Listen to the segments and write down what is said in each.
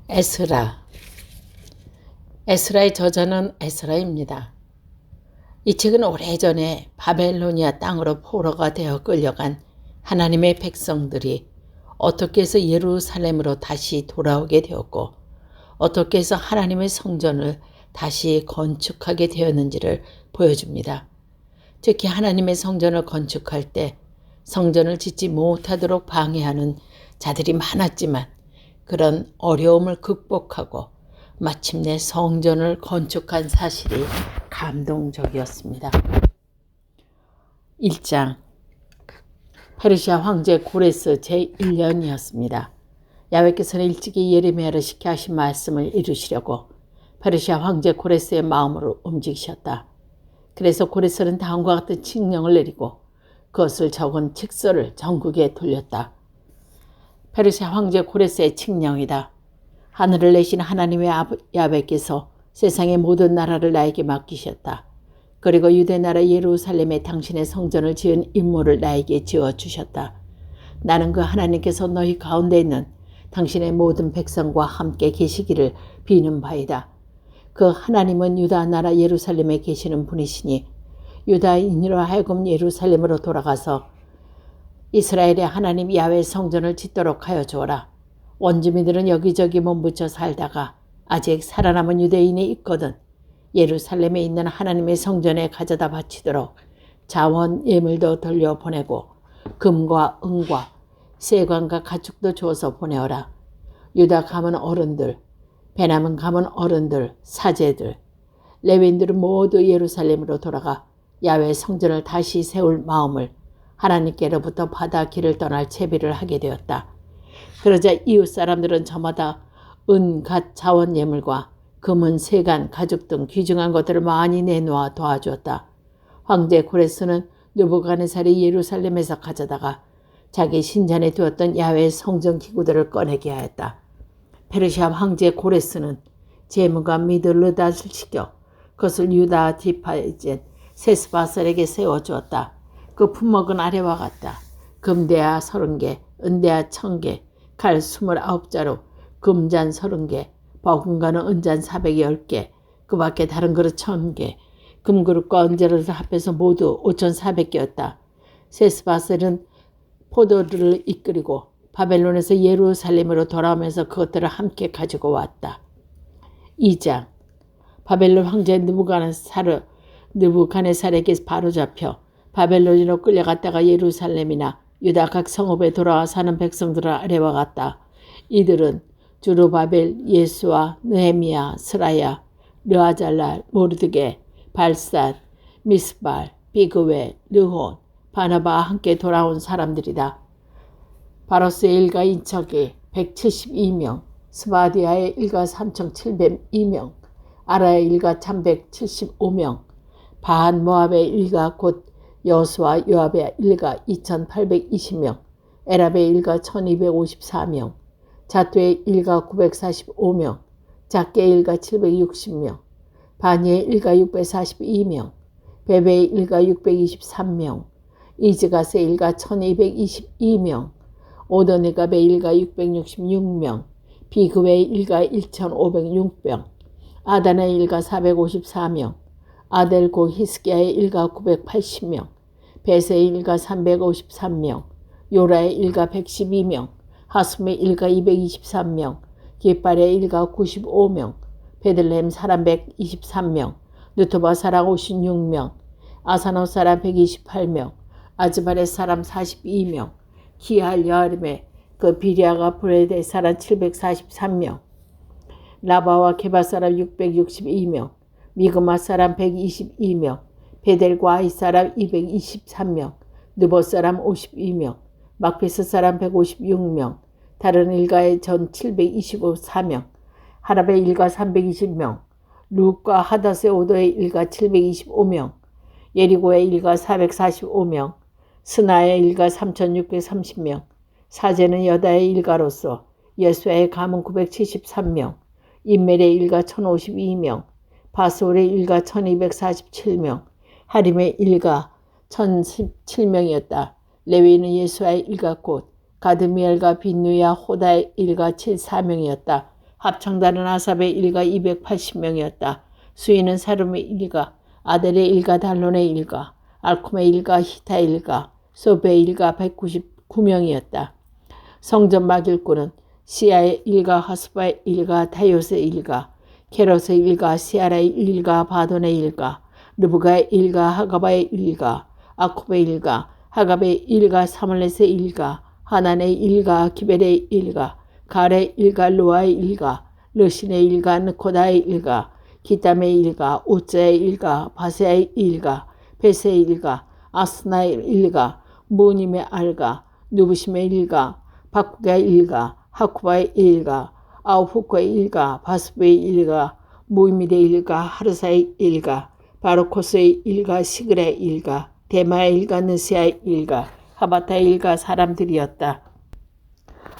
에스라. 에스라의 저자는 에스라입니다. 이 책은 오래전에 바벨로니아 땅으로 포로가 되어 끌려간 하나님의 백성들이 어떻게 해서 예루살렘으로 다시 돌아오게 되었고 어떻게 해서 하나님의 성전을 다시 건축하게 되었는지를 보여줍니다. 특히 하나님의 성전을 건축할 때 성전을 짓지 못하도록 방해하는 자들이 많았지만 그런 어려움을 극복하고 마침내 성전을 건축한 사실이 감동적이었습니다. 1장 페르시아 황제 고레스 제1년이었습니다. 야훼께서는 일찍이 예레미야를 시켜 하신 말씀을 이루시려고 페르시아 황제 고레스의 마음으로 움직이셨다. 그래서 고레스는 다음과 같은 칙령을 내리고 그것을 적은 칙서를 전국에 돌렸다. 페르시아 황제 고레스의 칙령이다. 하늘을 내신 하나님의 야훼께서 세상의 모든 나라를 나에게 맡기셨다. 그리고 유대 나라 예루살렘에 당신의 성전을 지은 임무를 나에게 지어주셨다. 나는 그 하나님께서 너희 가운데 있는 당신의 모든 백성과 함께 계시기를 비는 바이다. 그 하나님은 유다 나라 예루살렘에 계시는 분이시니 유다인으로 하여금 예루살렘으로 돌아가서 이스라엘의 하나님 야훼 성전을 짓도록 하여 주어라. 원주민들은 여기저기 몸부쳐 살다가 아직 살아남은 유대인이 있거든 예루살렘에 있는 하나님의 성전에 가져다 바치도록 자원 예물도 돌려보내고 금과 은과 세관과 가축도 주어서 보내어라. 유다 가문 어른들, 베냐민 가문 어른들, 사제들, 레위인들은 모두 예루살렘으로 돌아가 야훼 성전을 다시 세울 마음을 하나님께로부터 받아 길을 떠날 채비를 하게 되었다. 그러자 이웃 사람들은 저마다 은, 갓, 자원 예물과 금은, 세간, 가죽 등 귀중한 것들을 많이 내놓아 도와주었다. 황제 고레스는 느부갓네살이 예루살렘에서 가져다가 자기 신전에 두었던 야훼 성전 기구들을 꺼내게 하였다. 페르시아 황제 고레스는 제무가 미들르닷을 시켜 그것을 유다 디파에젠 세스바셀에게 세워주었다. 그 품목은 아래와 같다. 금대야 30개, 은대야 1000개, 칼 29자루, 금잔 30개, 버금가는 은잔 410개, 그 밖에 다른 그릇 1000개, 금그릇과 은자를 합해서 모두 5400개였다. 세스바셀은 포도를 이끌고 바벨론에서 예루살렘으로 돌아오면서 그것들을 함께 가지고 왔다. 2장 바벨론 황제 느부갓네살에게 바로잡혀 바벨론으로 끌려갔다가 예루살렘이나 유다 각 성읍에 돌아와 사는 백성들은 아래와 같다. 이들은 주르바벨, 예수아, 느헤미야, 스라야, 르아잘랄, 모르드게, 발삿, 미스발, 비그웨, 르혼, 바나바와 함께 돌아온 사람들이다. 바로스의 일가 인척이 172명, 스바디아의 일가 3702명, 아라의 일가 1175명, 바한 모압의 일가 곧 여수와 요압의 일가 2820명, 에랍의 일가 1254명, 자투의 일가 945명, 작게의 일가 760명, 바니의 일가 642명, 베베의 일가 623명, 이즈갓의 일가 1222명, 오더니갑의 일가 666명, 비그웨의 일가 1506명, 아단의 일가 454명, 아델고 히스기야의 일가 980명, 베세의 일가 353명, 요라의 일가 112명, 하숨의 일가 223명, 깃발의 일가 95명, 베들레헴 사람 123명, 느토바 사람 56명, 아사노 사람 128명, 아즈발의 사람 42명, 기할 여아림의 그 비리아가 브레데 사람 743명, 라바와 게바 사람 662명, 미그마 사람 122명, 베델과 아이 사람 223명, 느보 사람 52명, 막베스 사람 156명, 다른 일가의 전 724명, 하랍의 일가 320명, 룩과 하닷의 오도의 일가 725명, 예리고의 일가 445명, 스나의 일가 3630명, 사제는 여다의 일가로서 예수의 가문 973명, 인멜의 일가 1052명, 바솔의 일가 1247명, 하림의 일가 1017명이었다. 레위는 예수아의 일가 곧 가드미엘과 빈누야 호다의 일가 74명이었다. 합창단은 아삽의 일가 280명이었다. 수인은 사lum의 일가, 아델의 일가, 달론의 일가, 알콤의 일가, 히타의 일가, 소베의 일가 199명이었다. 성전 막일꾼은 시아의 일가, 하스바의 일가, 다요스의 일가, 케롯의 일가, 시아라의 일가, 바돈의 일가, 르브가의 일가, 하가바의 일가, 아쿠베의 일가, 하갑의 일가, 사물렛의 일가, 하난의 일가, 기벨의 일가, 갈의 일가, 루아의 일가, 르신의 일가, 느코다의 일가, 기담의 일가, 우자의 일가, 바세의 일가, 베세의 일가, 아스나의 일가, 무님의 알가, 누부심의 일가, 바쿠가의 일가, 하쿠바의 일가, 아우후코의 일가, 바스부의 일가, 무이밀의 일가, 하르사의 일가, 바로코스의 일가, 시글의 일가, 데마의 일가, 느시아의 일가, 하바타의 일가 사람들이었다.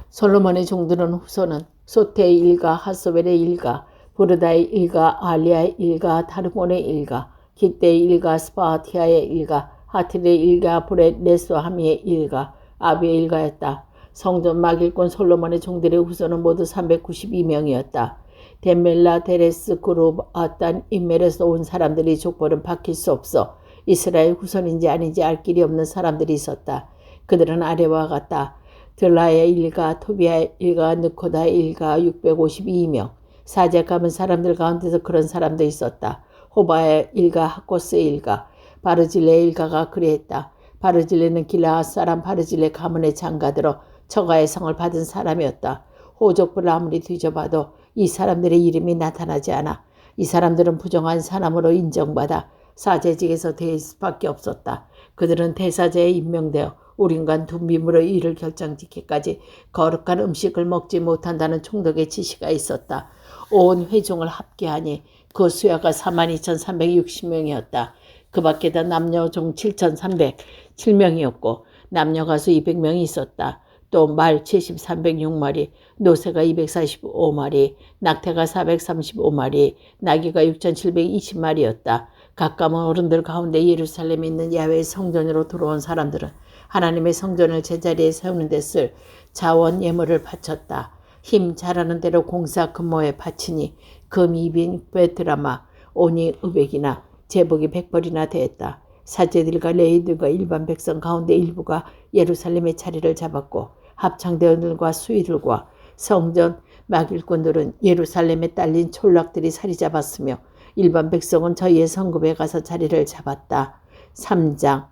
솔로몬의 종들은 후손은 소테의 일가, 하소벨의 일가, 부르다의 일가, 알리아의 일가, 다르곤의 일가, 기떼의 일가, 스파티아의 일가, 하틸의 일가, 브렛 레스하미의 일가, 아비의 일가였다. 성전 막일꾼 솔로몬의 종들의 후손은 모두 392명이었다. 덴멜라, 데레스, 그룹, 아단, 인멜에서 온 사람들이 족보는 밝힐 수 없어 이스라엘 후손인지 아닌지 알 길이 없는 사람들이 있었다. 그들은 아래와 같다. 들라의 일가, 토비아의 일가, 느코다의 일가 652명. 사제 가문 사람들 가운데서 그런 사람도 있었다. 호바의 일가, 하코스의 일가, 바르질레의 일가가 그리했다. 바르질레는 길라앗 사람 바르질레 가문의 장가들어 처가의 성을 받은 사람이었다. 호족부를 아무리 뒤져봐도 이 사람들의 이름이 나타나지 않아. 이 사람들은 부정한 사람으로 인정받아 사제직에서 대할 수밖에 없었다. 그들은 대사제에 임명되어 우린간 둔빔으로 일을 결정짓기까지 거룩한 음식을 먹지 못한다는 총독의 지시가 있었다. 온 회중을 합계하니 그 수야가 42,360명이었다. 그 밖에다 남녀 종 7,307명이었고 남녀 가수 200명이 있었다. 또 말 7,306마리, 노새가 245마리, 낙태가 435마리, 나귀가 6,720마리였다. 가까운 어른들 가운데 예루살렘에 있는 야훼의 성전으로 들어온 사람들은 하나님의 성전을 제자리에 세우는 데 쓸 자원 예물을 바쳤다. 힘 잘하는 대로 공사 금모에 바치니 금 200베드라마, 오니 500이나 제복이 100벌이나 되었다. 사제들과 레위들과 일반 백성 가운데 일부가 예루살렘의 자리를 잡았고 합창대원들과 수위들과 성전 막일꾼들은 예루살렘에 딸린 촌락들이 자리 잡았으며 일반 백성은 저희의 성급에 가서 자리를 잡았다. 3장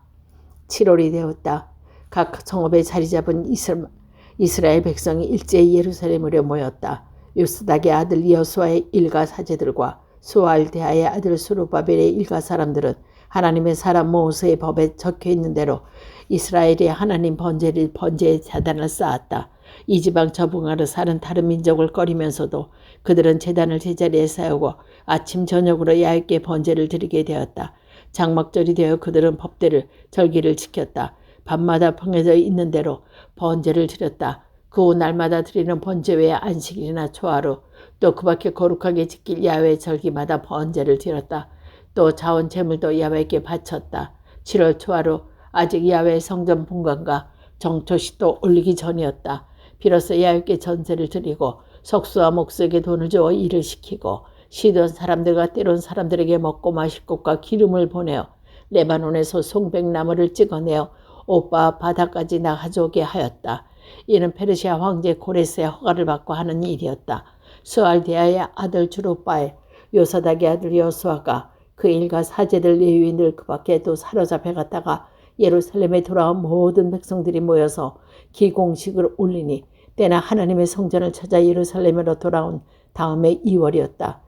7월이 되었다. 각 성읍에 자리 잡은 이스라엘 백성이 일제히 예루살렘으로 모였다. 요스닥의 아들 여수아의 일가 사제들과 수알데아의 아들 수르바벨의 일가 사람들은 하나님의 사람 모세의 법에 적혀있는 대로 이스라엘의 하나님 번제의 제단을 쌓았다. 이 지방 저붕하러 사는 다른 민족을 꺼리면서도 그들은 제단을 제자리에 세우고 아침 저녁으로 야훼께 번제를 드리게 되었다. 장막절이 되어 그들은 법대를 절기를 지켰다. 밤마다 평해져 있는 대로 번제를 드렸다. 그 날마다 드리는 번제 외에 안식일이나 초하루 또 그 밖에 거룩하게 지킬 야훼 절기마다 번제를 드렸다. 또 자원 제물도 야훼께 바쳤다. 7월 초하루 아직 야훼 성전 분관과 정초식도 올리기 전이었다. 비로소 야훼께 전세를 드리고 석수와 목수에게 돈을 주어 일을 시키고 시돈 사람들과 때론 사람들에게 먹고 마실 것과 기름을 보내어 레바논에서 송백나무를 찍어내어 오빠 바다까지 나가져오게 하였다. 이는 페르시아 황제 고레스의 허가를 받고 하는 일이었다. 스알디아의 아들 주루바엘, 요사닥의 아들 여수아가 그 일가 사제들 레위인들 그 밖에도 사로잡혀 갔다가 예루살렘에 돌아온 모든 백성들이 모여서 기공식을 올리니 때나 하나님의 성전을 찾아 예루살렘으로 돌아온 다음에 2월이었다.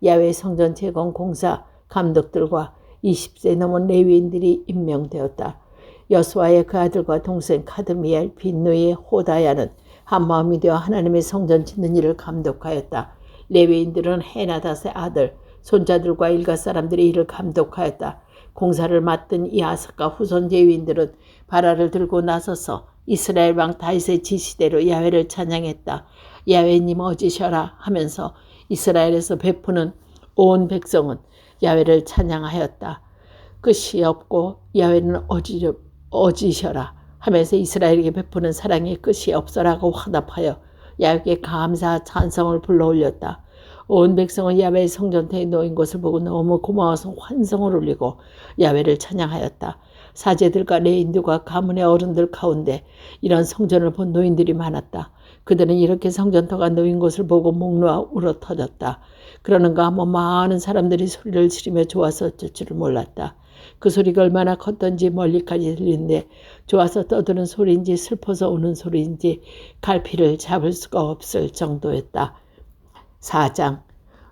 야훼 성전 재건 공사 감독들과 20세 넘은 레위인들이 임명되었다. 여수아의 그 아들과 동생 카드미엘, 빈누이의 호다야는 한마음이 되어 하나님의 성전 짓는 일을 감독하였다. 레위인들은 헤나닷의 아들, 손자들과 일가 사람들이 이를 감독하였다. 공사를 맡은 이 아삭과 후손 레위인들은 바라를 들고 나서서 이스라엘 왕 다윗의 지시대로 야훼를 찬양했다. 야훼님 어지셔라 하면서 이스라엘에서 베푸는 온 백성은 야훼를 찬양하였다. 끝이 없고 야훼는 어지셔라 하면서 이스라엘에게 베푸는 사랑의 끝이 없어라고 화답하여 야훼께 감사 찬성을 불러올렸다. 온 백성은 야훼의 성전터에 놓인 것을 보고 너무 고마워서 환성을 울리고 야훼를 찬양하였다. 사제들과 레인들과 가문의 어른들 가운데 이런 성전을 본 노인들이 많았다. 그들은 이렇게 성전터가 놓인 것을 보고 목 놓아 울어 터졌다. 그러는가 하면 많은 사람들이 소리를 지르며 좋아서 어쩔 줄을 몰랐다. 그 소리가 얼마나 컸던지 멀리까지 들리는데 좋아서 떠드는 소리인지 슬퍼서 우는 소리인지 갈피를 잡을 수가 없을 정도였다. 4장.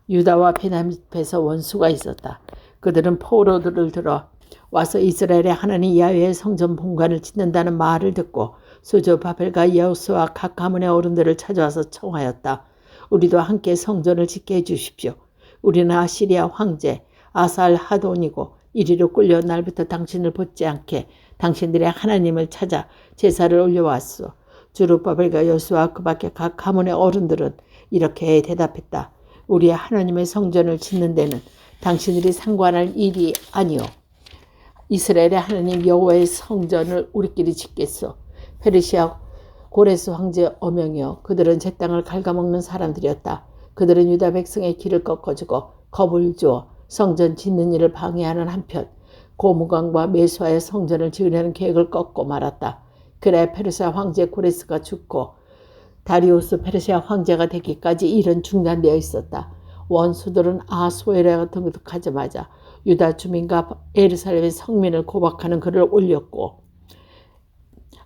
유다와 베냐민에서 원수가 있었다. 그들은 포로들을 들어 와서 이스라엘의 하나님 야훼의 성전 본관을 짓는다는 말을 듣고 수조바벨과 여호수아 각 가문의 어른들을 찾아와서 청하였다. 우리도 함께 성전을 짓게 해주십시오. 우리는 아시리아 황제 아살하돈이고 이리로 끌려 날부터 당신을 붙지 않게 당신들의 하나님을 찾아 제사를 올려왔소. 주룹바벨과 여호수아 그 밖에 각 가문의 어른들은 이렇게 대답했다. 우리의 하나님의 성전을 짓는 데는 당신들이 상관할 일이 아니오. 이스라엘의 하나님 여호와의 성전을 우리끼리 짓겠소. 페르시아 고레스 황제 어명이여. 그들은 제 땅을 갉아먹는 사람들이었다. 그들은 유다 백성의 길을 꺾어주고 겁을 주어 성전 짓는 일을 방해하는 한편 고무강과 메수아의 성전을 지으려는 계획을 꺾고 말았다. 그래 페르시아 황제 고레스가 죽고 다리우스 페르시아 황제가 되기까지 일은 중단되어 있었다. 원수들은 아소에라가 등극하자마자 유다 주민과 예루살렘의 성민을 고박하는 글을 올렸고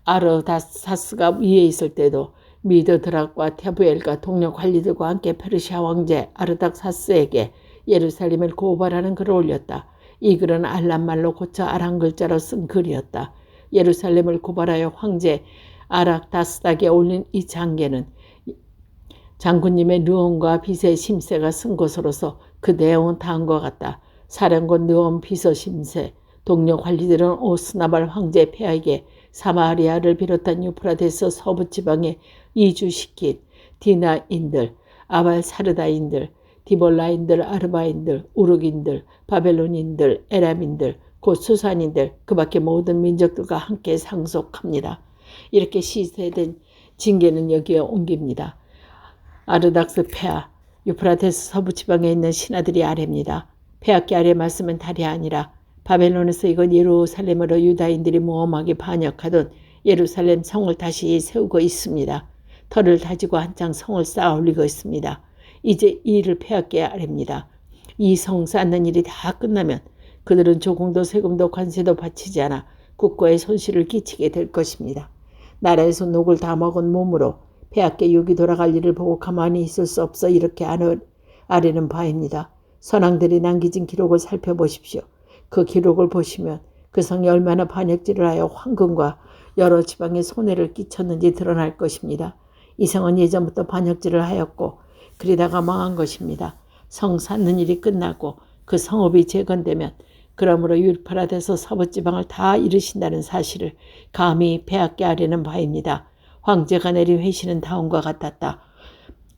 아르다사스가 위에 있을 때도 미드드락과 테부엘과 동료 관리들과 함께 페르시아 왕제 아르닥사스에게 예루살렘을 고발하는 글을 올렸다. 이 글은 알람말로 고쳐 아람 글자로 쓴 글이었다. 예루살렘을 고발하여 황제 아락다스닥에 올린 이 장계는 장군님의 르온과 빗의 심세가 쓴 것으로서 그 내용은 다음과 같다. 사령관 르온 비서 심세, 동료 관리들은 오스나발 황제 폐하에게 사마리아를 비롯한 유프라데스 서부 지방에 이주시킨 디나인들, 아발사르다인들, 디볼라인들, 아르바인들, 우르긴들, 바벨론인들, 에람인들, 곧 수산인들, 그 밖의 모든 민족들과 함께 상속합니다. 이렇게 시세된 징계는 여기에 옮깁니다. 아르닥스 폐하, 유프라테스 서부 지방에 있는 신하들이 아래입니다. 폐하께 아래 말씀은 달이 아니라 바벨론에서 이건 예루살렘으로 유다인들이 모험하게 반역하던 예루살렘 성을 다시 세우고 있습니다. 터를 다지고 한창 성을 쌓아 올리고 있습니다. 이제 이 일을 폐하께 아뢰입니다. 이 성 쌓는 일이 다 끝나면 그들은 조공도 세금도 관세도 바치지 않아 국가에 손실을 끼치게 될 것입니다. 나라에서 녹을 다 먹은 몸으로 폐하께 육이 돌아갈 일을 보고 가만히 있을 수 없어 이렇게 아뢰는 바입니다. 선왕들이 남기진 기록을 살펴보십시오. 그 기록을 보시면 그 성이 얼마나 반역질을 하여 황금과 여러 지방에 손해를 끼쳤는지 드러날 것입니다. 이 성은 예전부터 반역질을 하였고 그러다가 망한 것입니다. 성 쌓는 일이 끝나고 그 성읍이 재건되면 그러므로 유파라데서 서부지방을 다 이루신다는 사실을 감히 폐하께 아뢰는 바입니다. 황제가 내린 회신은 다음과 같았다.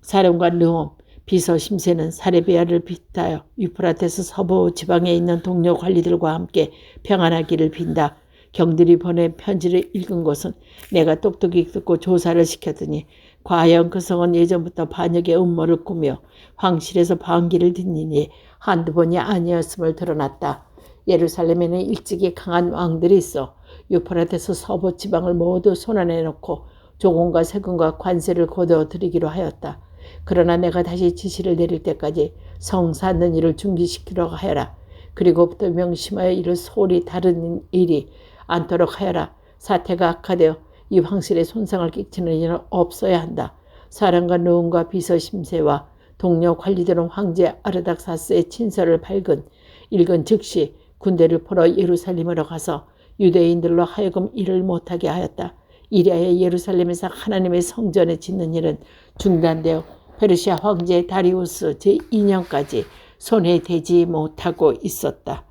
사령관 르홈 비서 심세는 사레비아를 빗하여 유프라테스 서부 지방에 있는 동료 관리들과 함께 평안하기를 빈다. 경들이 보낸 편지를 읽은 것은 내가 똑똑히 듣고 조사를 시켰더니 과연 그 성은 예전부터 반역의 음모를 꾸며 황실에서 반기를 딛느니 한두 번이 아니었음을 드러났다. 예루살렘에는 일찍이 강한 왕들이 있어 유프라테스 서부 지방을 모두 손안에 놓고 조공과 세금과 관세를 거둬들이기로 하였다. 그러나 내가 다시 지시를 내릴 때까지 성 쌓는 일을 중지시키려고 하여라. 그리고부터 명심하여 이를 소홀히 다른 일이 않도록 하여라. 사태가 악화되어 이 황실에 손상을 끼치는 일은 없어야 한다. 사령관 르온과 비서 심세와 동료 관리들은 황제 아르닥사스의 친서를 읽은 즉시 군대를 풀어 예루살렘으로 가서 유대인들로 하여금 일을 못하게 하였다. 이리하여 예루살렘에서 하나님의 성전을 짓는 일은 중단되어 페르시아 황제 다리우스 제2년까지 손에 대지 못하고 있었다.